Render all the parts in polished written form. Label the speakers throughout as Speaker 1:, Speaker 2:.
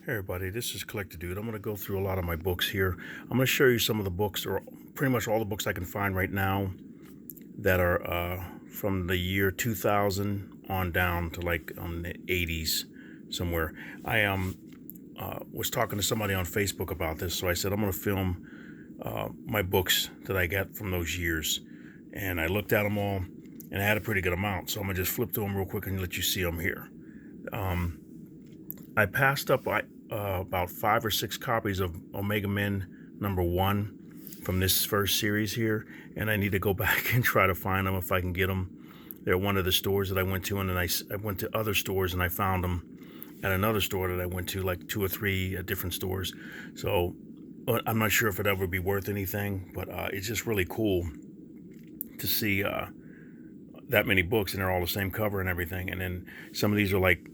Speaker 1: Hey everybody, this is Collector Dude. I'm going to go through a lot of my books here. I'm going to show you some of the books, or pretty much all the books I can find right now that are from the year 2000 on down to like the 80s somewhere. I was talking to somebody on Facebook about this, so I said I'm going to film my books that I got from those years. And I looked at them all, and I had a pretty good amount, so I'm going to just flip through them real quick and let you see them here. I passed up about 5 or 6 copies of Omega Men #1 from this first series here, and I need to go back and try to find them if I can get them. They're one of the stores that I went to, and then I went to other stores and I found them at another store that I went to, like 2 or 3 different stores. So I'm not sure if it'd ever be worth anything, but it's just really cool to see that many books, and they're all the same cover and everything. And then some of these are like,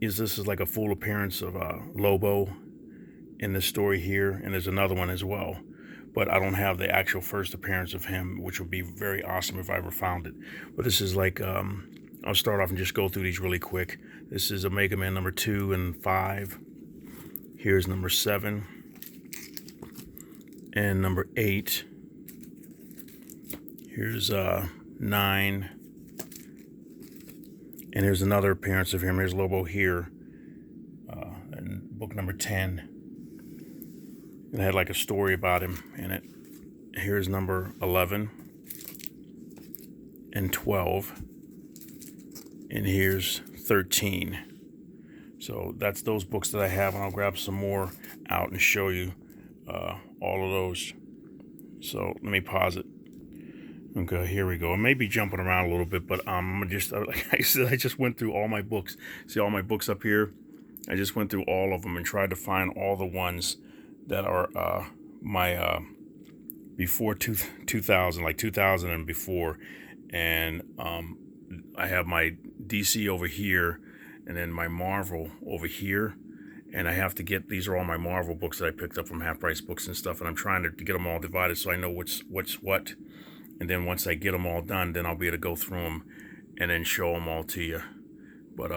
Speaker 1: this is like a full appearance of Lobo in this story here, and there's another one as well, but I don't have the actual first appearance of him, which would be very awesome if I ever found it. But this is like, I'll start off and just go through these really quick. This is Omega Man #2 and 5. Here's #7 and #8. Here's 9. And here's another appearance of him. Here's Lobo here, in book #10. And it had like a story about him in it. Here's #11 and 12. And here's 13. So that's those books that I have, and I'll grab some more out and show you all of those. So let me pause it. Okay, here we go. I may be jumping around a little bit, but just like I said, I just went through all my books. See all my books up here? I just went through all of them and tried to find all the ones that are my before 2000, like 2000 and before. And I have my DC over here, and then my Marvel over here. And I have to get, these are all my Marvel books that I picked up from Half Price Books and stuff. And I'm trying to get them all divided so I know what's what. And then once I get them all done, then I'll be able to go through them and then show them all to you. But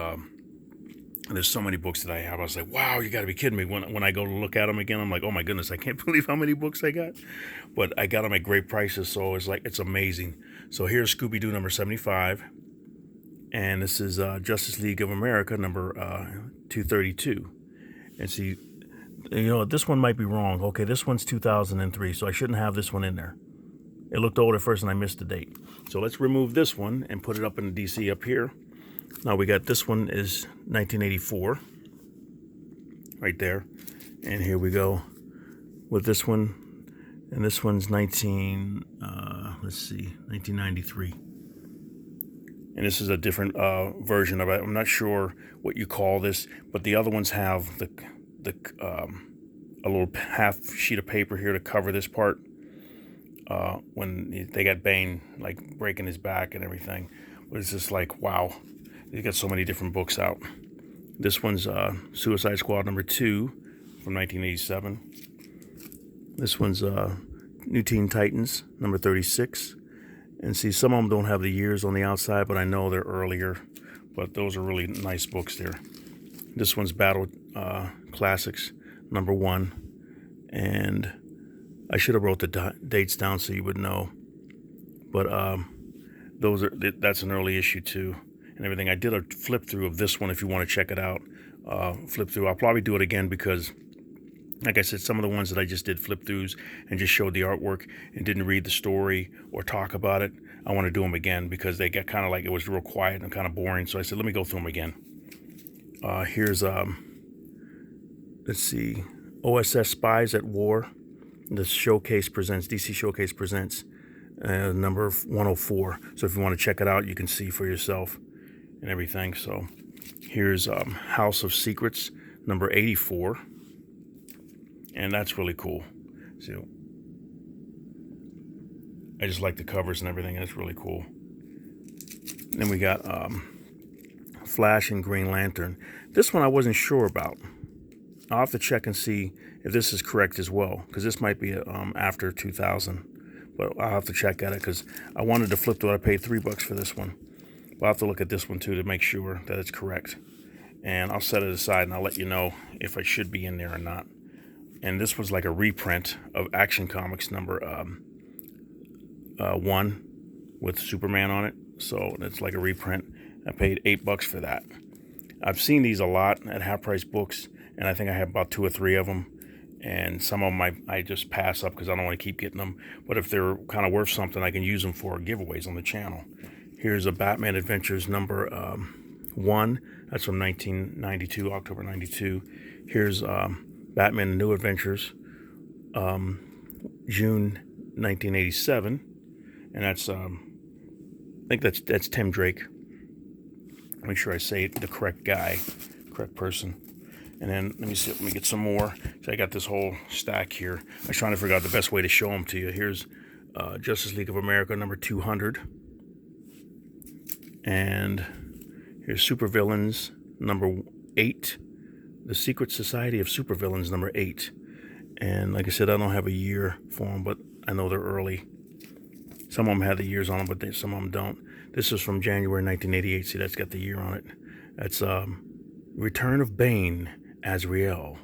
Speaker 1: there's so many books that I have. I was like, wow, you got to be kidding me. When I go to look at them again, I'm like, oh my goodness, I can't believe how many books I got. But I got them at great prices, so it's like, it's amazing. So here's Scooby-Doo #75. And this is Justice League of America #232. And see, you know, this one might be wrong. Okay, this one's 2003, so I shouldn't have this one in there. It looked old at first and I missed the date. So let's remove this one and put it up in the DC up here. Now we got, this one is 1984. Right there. And here we go with this one. And this one's 1993. And this is a different version of it. I'm not sure what you call this, but the other ones have a little half sheet of paper here to cover this part. When they got Bane like breaking his back and everything. But it's just like, wow, they got so many different books out. This one's Suicide Squad #2 from 1987. This one's New Teen Titans #36. And see, some of them don't have the years on the outside, but I know they're earlier. But those are really nice books there. This one's Battle Classics #1. And I should have wrote the dates down so you would know. But that's an early issue too, and everything. I did a flip through of this one if you want to check it out. Flip through. I'll probably do it again because, like I said, some of the ones that I just did flip throughs and just showed the artwork and didn't read the story or talk about it, I want to do them again because they got kind of like, it was real quiet and kind of boring. So I said, let me go through them again. Here's let's see, OSS Spies at War. The Showcase presents, DC Showcase presents number 104. So if you want to check it out, you can see for yourself and everything. So here's House of Secrets #84. And that's really cool. So I just like the covers and everything, and it's really cool. Then we got Flash and Green Lantern. This one I wasn't sure about. I'll have to check and see if this is correct as well, because this might be after 2000. But I'll have to check at it because I wanted to flip through. I paid $3 for this one. But I'll have to look at this one too to make sure that it's correct. and I'll set it aside and I'll let you know if I should be in there or not. And this was like a reprint of Action Comics number 1 with Superman on it. So it's like a reprint. I paid $8 for that. I've seen these a lot at half price books, and I think I have about 2 or 3 of them. And some of them I just pass up because I don't want to keep getting them. But if they're kind of worth something, I can use them for giveaways on the channel. Here's a Batman Adventures number 1. That's from 1992, October 92. Here's Batman New Adventures, June 1987. And that's, I think that's Tim Drake. Make sure I say the correct guy, correct person. And then let me get some more. So I got this whole stack here. I was trying to figure out the best way to show them to you. Here's Justice League of America number 200. And here's Supervillains number 8. The Secret Society of Supervillains number 8. And like I said, I don't have a year for them, but I know they're early. Some of them have the years on them, but some of them don't. This is from January 1988. See, that's got the year on it. That's Return of Bane, Azrael,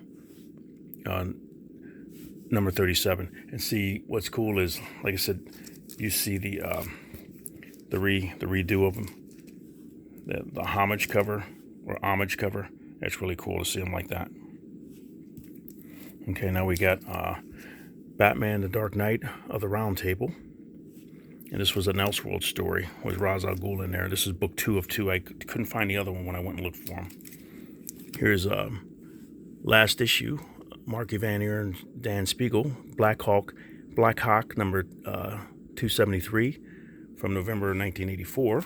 Speaker 1: number 37. And see, what's cool is, like I said, you see the redo of them, the homage cover or homage cover. That's really cool to see them like that. Okay, now we got Batman: The Dark Knight of the Round Table. And this was an Elseworld story with Ra's al Ghul in there. This is book 2 of 2. I couldn't find the other one when I went and looked for them. Here's last issue, Mark Evanier and Dan Spiegel, Black Hawk number 273 from November 1984,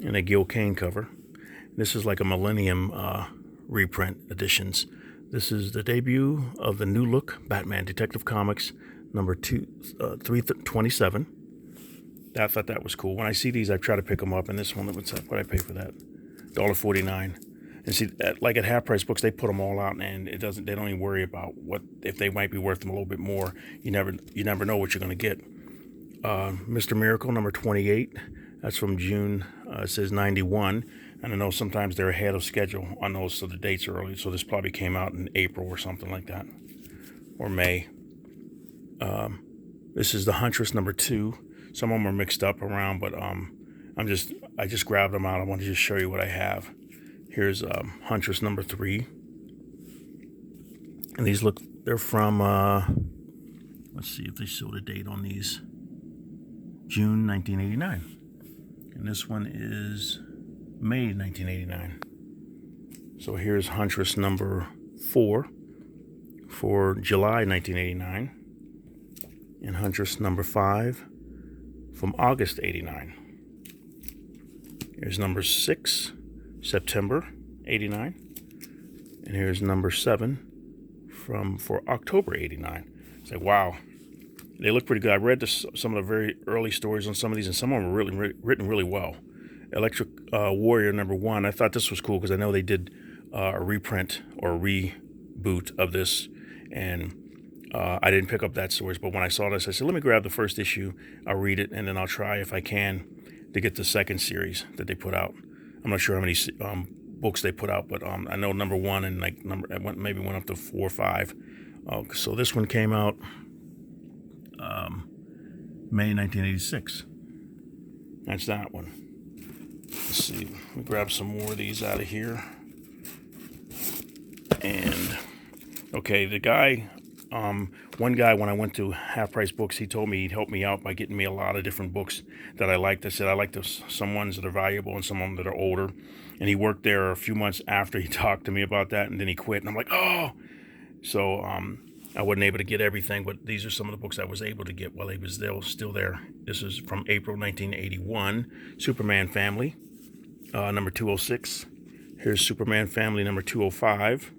Speaker 1: and a Gil Kane cover. This is like a Millennium reprint editions. This is the debut of the New Look Batman Detective Comics number 327. I thought that was cool. When I see these, I try to pick them up. And this one, what I pay for that? $1.49. And see, like at half price books, they put them all out, and they don't even worry about if they might be worth them a little bit more. You never know what you're going to get. Mr. Miracle number 28. That's from June. It says 91. And I know sometimes they're ahead of schedule on those, so the dates are early. So this probably came out in April or something like that, or May. This is the Huntress number 2. Some of them are mixed up around, but I just grabbed them out. I want to just show you what I have. Here's Huntress number 3, and these they're from let's see if they show the date on these. June 1989, and this one is May 1989. So here's Huntress number 4 for July 1989. And Huntress number 5 from August 89. Here's number 6, September 89. And here's number 7 for October 89. It's like, wow, they look pretty good. I read some of the very early stories on some of these, and some of them were written really well. Electric Warrior number 1. I thought this was cool because I know they did a reprint or a reboot of this, and I didn't pick up that source, but when I saw this, I said, let me grab the first issue. I'll read it, and then I'll try, if I can, to get the second series that they put out. I'm not sure how many books they put out, but I know number 1 and maybe went up to 4 or 5. So this one came out May 1986. That's that one. Let's see. Let me grab some more of these out of here. And, okay, the guy... one guy, when I went to Half Price Books, he told me he'd help me out by getting me a lot of different books that I liked. I said I like some ones that are valuable and some of them that are older. And he worked there a few months after he talked to me about that, and then he quit. And I'm like, oh! So I wasn't able to get everything, but these are some of the books I was able to get while he was still there. This is from April 1981. Superman Family, number 206. Here's Superman Family number 205.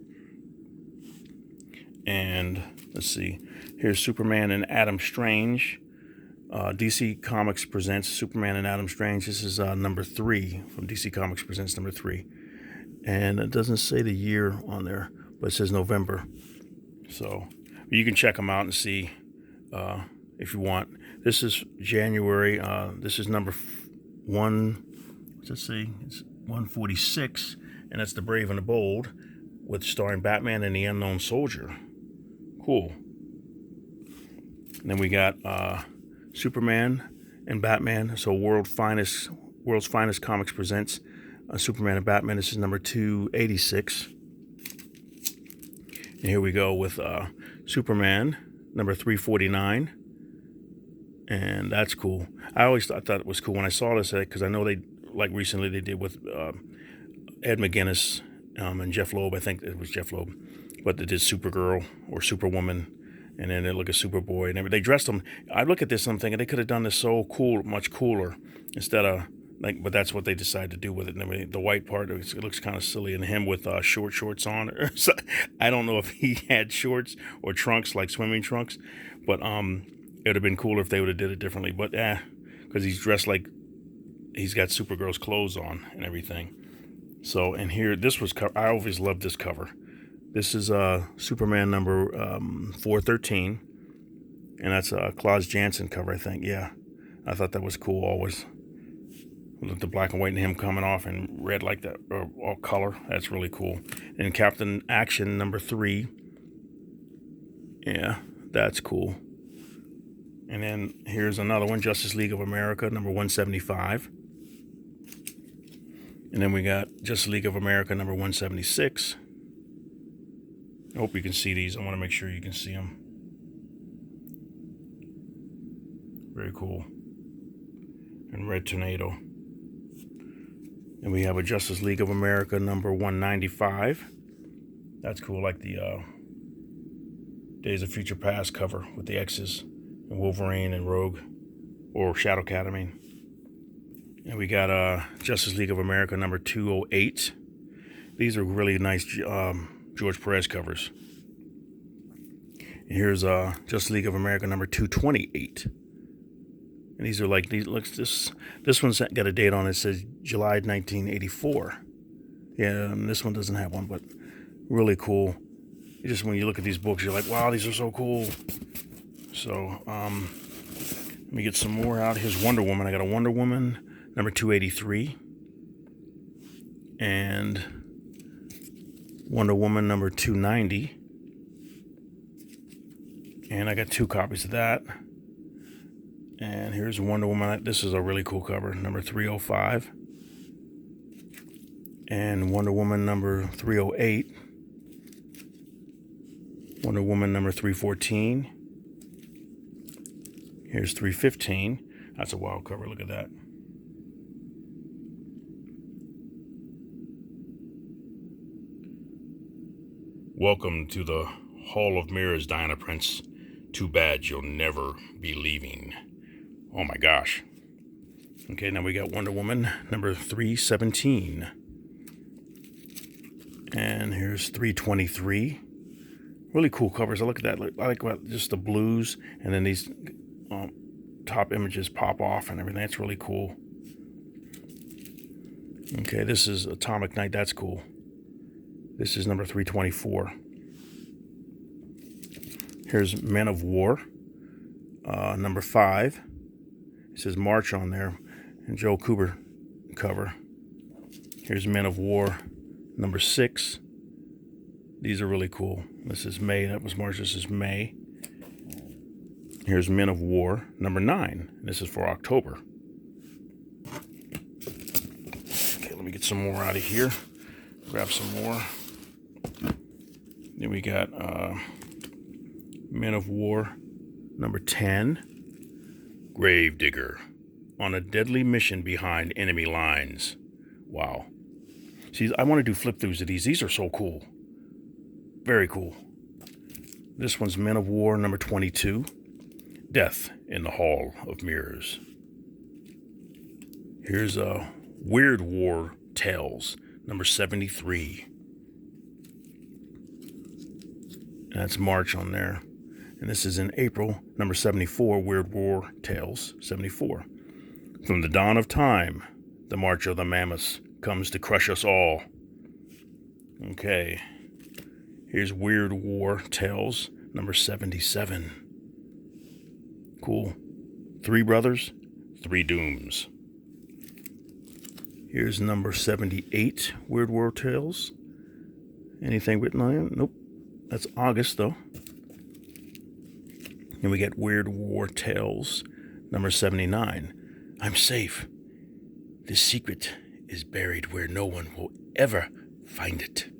Speaker 1: And let's see, here's Superman and Adam Strange. DC Comics presents Superman and Adam Strange. This is number 3 from DC Comics presents number 3. And it doesn't say the year on there, but it says November. So you can check them out and see if you want. This is January. This is number 1. What's it say? It's 146. And that's The Brave and the Bold, with starring Batman and the Unknown Soldier. Cool. And then we got Superman and Batman. So World's Finest Comics presents Superman and Batman. This is number 286. And here we go with Superman, number 349. And that's cool. I always thought it was cool when I saw this, because I know they, like recently they did with Ed McGuinness and Jeff Loeb. I think it was Jeff Loeb. But they did Supergirl or Superwoman. And then they look at Superboy. And they dressed them. I look at this and I'm thinking they could have done this so cool, much cooler. Instead of, like, but that's what they decided to do with it. And then the white part, it looks kind of silly. And him with short shorts on. So, I don't know if he had shorts or trunks, like swimming trunks. But it would have been cooler if they would have did it differently. But because he's dressed like he's got Supergirl's clothes on and everything. So, and here, this was I always loved this cover. This is Superman number 413, and that's a Klaus Janson cover, I think. Yeah, I thought that was cool always. With the black and white and him coming off in red like that, or all color. That's really cool. And Captain Action number 3. Yeah, that's cool. And then here's another one, Justice League of America, number 175. And then we got Justice League of America, number 176. I hope you can see these. I want to make sure you can see them. Very cool. And Red Tornado. And we have a Justice League of America, number 195. That's cool, like the Days of Future Past cover with the X's. And Wolverine and Rogue, or Shadowcat, I mean. And we got Justice League of America number 208. These are really nice George Perez covers. And here's Justice League of America number 228. And these are like these. Looks this one's got a date on it. It says July 1984. Yeah, and this one doesn't have one, but really cool. Just when you look at these books, you're like, wow, these are so cool. So, let me get some more out. Here's Wonder Woman. I got a Wonder Woman, number 283. And Wonder Woman, number 290. And I got 2 copies of that. And here's Wonder Woman. This is a really cool cover, number 305. And Wonder Woman, number 308. Wonder Woman, number 314. Here's 315. That's a wild cover. Look at that. Welcome to the Hall of Mirrors, Diana Prince. Too bad you'll never be leaving. Oh my gosh. Okay, now we got Wonder Woman, number 317. And here's 323. Really cool covers. I look at that. I like just the blues, and then these top images pop off and everything. That's really cool. Okay, this is Atomic Knight. That's cool. This is number 324. Here's Men of War, number 5. It says March on there, and Joe Kubert cover. Here's Men of War, number 6. These are really cool. This is May. That was March. This is May. Here's Men of War, number 9. This is for October. Okay, let me get some more out of here. Grab some more. Then we got Men of War, number 10. Gravedigger, on a deadly mission behind enemy lines. Wow. See, I want to do flip-throughs of these. These are so cool. Very cool. This one's Men of War, number 22. Death in the Hall of Mirrors. Here's Weird War Tales, number 73. That's March on there. And this is in April, number 74, Weird War Tales, 74. From the dawn of time, the march of the mammoths comes to crush us all. Okay. Here's Weird War Tales, number 77. Cool. 3 brothers, 3 dooms. Here's number 78, Weird War Tales. Anything written on it? Nope. That's August, though. And we get Weird War Tales, number 79. I'm safe. The secret is buried where no one will ever find it.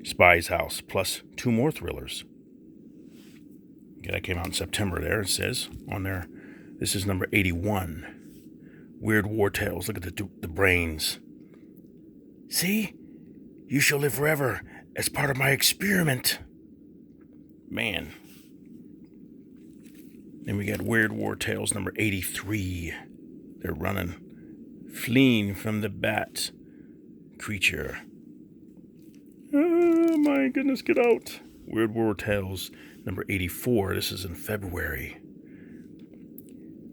Speaker 1: Spy's House, plus 2 more thrillers. Okay, that came out in September there, it says on there. This is number 81. Weird War Tales. Look at the brains. See? You shall live forever as part of my experiment. Man. Then we got Weird War Tales number 83. They're running. Fleeing from the bat creature. Oh my goodness, get out. Weird War Tales number 84. This is in February.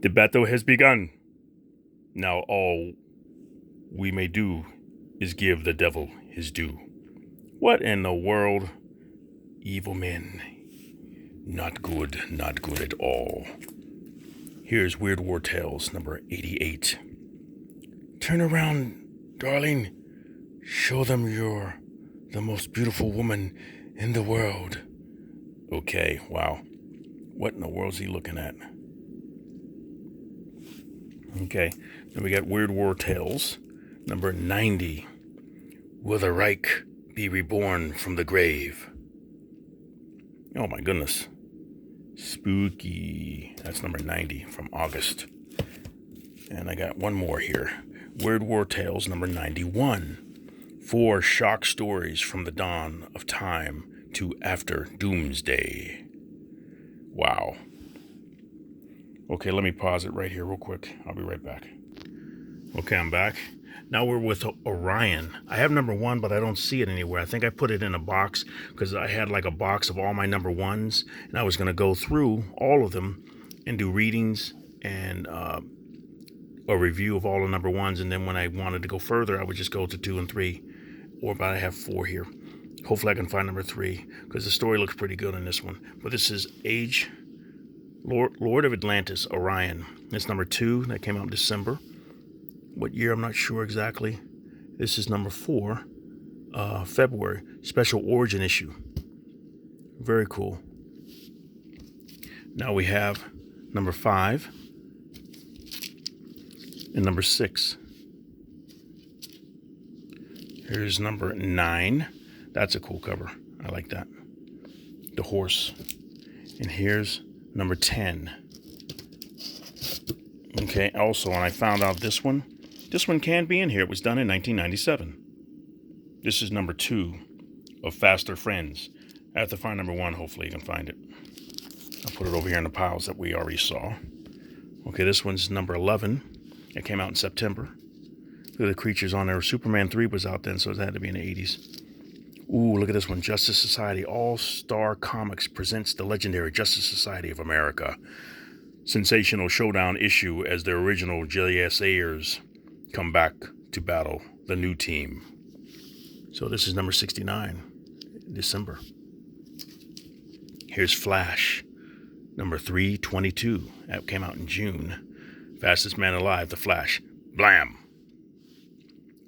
Speaker 1: The battle has begun. Now all we may do is give the devil his due. What in the world? Evil men. Not good at all. Here's Weird War Tales number 88. Turn around, darling. Show them you're the most beautiful woman in the world. Okay, wow. What in the world is he looking at? Okay, then we got Weird War Tales, number 90. Will the Reich be reborn from the grave? Oh my goodness. Spooky. That's number 90 from August. And I got one more here. Weird War Tales, number 91. 4 shock stories from the dawn of time to after doomsday. Wow. Okay, let me pause it right here real quick. I'll be right back. Okay, I'm back. Now we're with Orion. I have number 1, but I don't see it anywhere. I think I put it in a box because I had like a box of all my number 1s, and I was going to go through all of them and do readings and a review of all the number 1s, and then when I wanted to go further, I would just go to 2 and 3, or but I have 4 here. Hopefully I can find number 3 because the story looks pretty good in this one. But this is Lord of Atlantis, Orion. It's number 2 that came out in December. What year, I'm not sure exactly. This is number 4, February, special origin issue. Very cool. Now we have number 5 and number 6. Here's number 9. That's a cool cover. I like that. The horse. And here's number 10. Okay, also, and I found out this one can be in here. It was done in 1997. This is number 2 of Faster Friends. I have to find number 1. Hopefully you can find it. I'll put it over here in the piles that we already saw. Okay, this one's number 11. It came out in September. Look at the creatures on there. Superman 3 was out then, so it had to be in the 80s. Ooh, look at this one. Justice Society All-Star Comics presents the legendary Justice Society of America. Sensational showdown issue as their original JSAers come back to battle the new team. So this is number 69, December. Here's Flash, number 322. That came out in June. Fastest man alive, the Flash. Blam!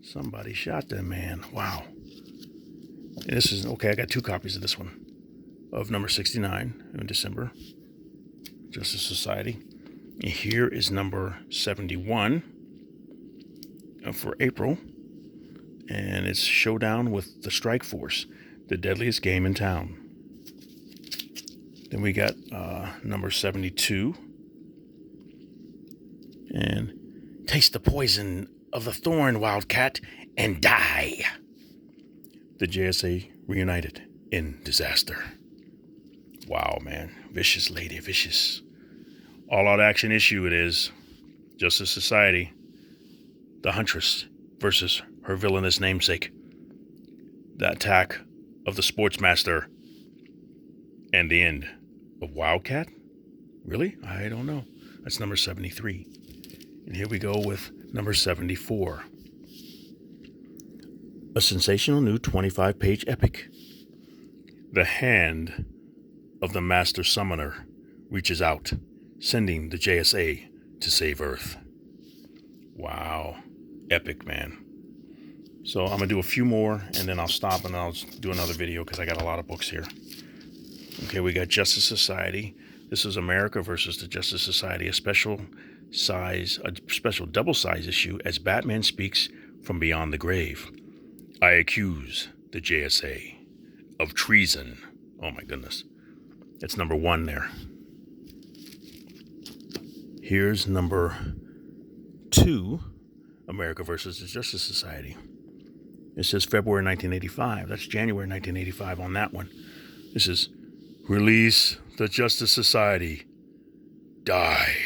Speaker 1: Somebody shot that man. Wow. And this is, okay, I got 2 copies of this one. Of number 69 in December. Justice Society. And here is number 71 for April. And it's Showdown with the Strike Force, the deadliest game in town. Then we got number 72. And taste the poison of the thorn, Wildcat, and die. The JSA reunited in disaster. Wow, man. Vicious lady, vicious. All-out action issue it is. Justice Society. The Huntress versus her villainous namesake. The attack of the Sportsmaster. And the end of Wildcat? Really? I don't know. That's number 73. And here we go with number 74. A sensational new 25-page epic. The hand of the Master Summoner reaches out, sending the JSA to save Earth. Wow. epic, man. So I'm gonna do a few more, and then I'll stop and I'll do another video because I got a lot of books here. Okay, we got Justice Society. This is America versus the Justice Society, a special double size issue as Batman speaks from beyond the grave. I accuse the JSA of treason. Oh my goodness. That's number 1 there. Here's number 2, America versus the Justice Society. It says February 1985. That's January 1985 on that one. This is Release the Justice Society. Die.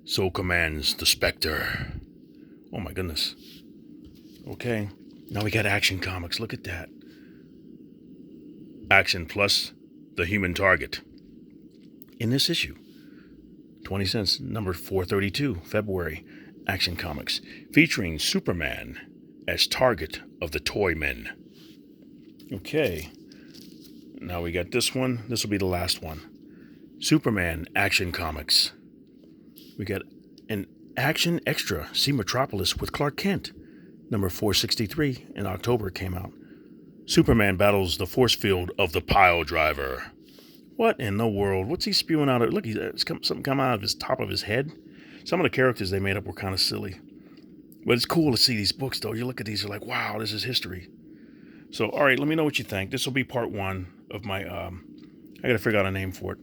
Speaker 1: So commands the Spectre. Oh my goodness. Okay. Now we got Action Comics. Look at that. Action plus the Human Target. In this issue. 20 cents. Number 432. February. Action Comics. Featuring Superman as target of the Toymen. Okay. Now we got this one. This will be the last one. Superman Action Comics. We got an Action Extra. See Metropolis with Clark Kent. Number 463 in October came out. Superman battles the force field of the pile driver. What in the world? What's he spewing out of? Look, something come out of his top of his head. Some of the characters they made up were kind of silly. But it's cool to see these books, though. You look at these, you're like, wow, this is history. So, all right, let me know what you think. This will be part 1 of my, I got to figure out a name for it.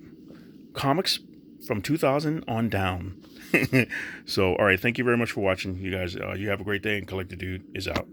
Speaker 1: Comics from 2000 on down. So, all right, thank you very much for watching, you guys. You have a great day, and Collector Dude is out.